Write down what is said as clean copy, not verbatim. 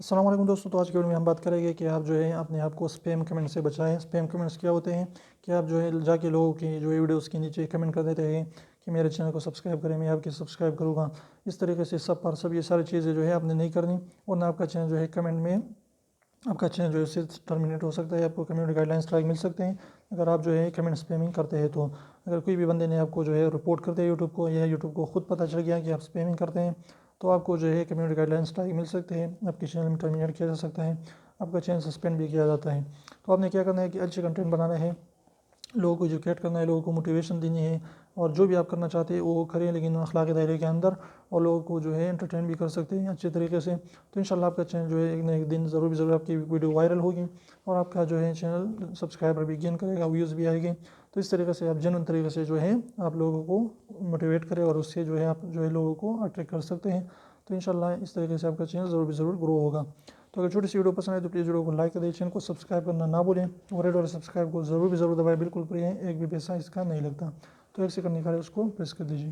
السلام علیکم دوستوں، تو آج کی ویڈیو میں ہم بات کریں گے کہ آپ جو ہے اپنے آپ کو سپیم کمنٹ سے بچائیں۔ سپیم کمنٹس کیا ہوتے ہیں کہ آپ جو ہے جا کے لوگوں کی جو ویڈیوز کے نیچے کمنٹ کر دیتے ہیں کہ میرے چینل کو سبسکرائب کریں، میں آپ کی سبسکرائب کروں گا۔ اس طریقے سے سب یہ ساری چیزیں جو ہے آپ نے نہیں کرنی، ورنہ آپ کا چینل جو ہے کمنٹ میں آپ کا چینل جو ہے اس سے ٹرمینیٹ ہو سکتا ہے، آپ کو کمیونٹی گائیڈ لائن اسٹرائک مل سکتے ہیں اگر آپ جو ہے کمنٹ سپیمنگ کرتے ہیں۔ تو اگر کوئی بھی بندے نے آپ کو جو ہے رپورٹ کرتے ہیں یوٹیوب کو، یا یوٹیوب کو خود پتہ چل گیا کہ آپ سپیمنگ کرتے ہیں، تو آپ کو جو ہے کمیونٹی گائیڈ لائن اسٹرائک مل سکتے ہیں، آپ کے چینل میں ٹرمینیٹ کیا جا سکتا ہے، آپ کا چینل سسپینڈ بھی کیا جاتا ہے۔ تو آپ نے کیا کرنا ہے کہ اچھے کنٹینٹ بنانا ہے، لوگوں کو ایجوکیٹ کرنا ہے، لوگوں کو موٹیویشن دینی ہے، اور جو بھی آپ کرنا چاہتے ہیں وہ کریں، لیکن اخلاقی دائرے کے اندر، اور لوگوں کو جو ہے انٹرٹین بھی کر سکتے ہیں اچھے طریقے سے۔ تو انشاءاللہ آپ کا چینل جو ہے ایک نہ ایک دن ضرور آپ کی ویڈیو وائرل ہوگی، اور آپ کا جو ہے چینل سبسکرائبر بھی گین کرے گا، ویوز بھی آئے گی۔ تو اس طریقے سے آپ جنون طریقے سے جو ہے آپ لوگوں کو موٹیویٹ کریں، اور اس سے جو ہے آپ جو ہے لوگوں کو اٹریکٹ کر سکتے ہیں۔ تو انشاءاللہ اس طریقے سے آپ کا چینل ضرور گرو ہوگا۔ تو اگر چھوٹی سی ویڈیو پسند ہے تو پلیز ویڈیو کو لائک کر دیں، چینل کو سبسکرائب کرنا نہ بھولیں، اور ریڈ والے سبسکرائب کو ضرور دبائیں، بالکل فری ہے، ایک بھی پیسہ اس کا نہیں لگتا۔ تو ایک سیکنڈ نکالے اس کو پریس کر دیجیے۔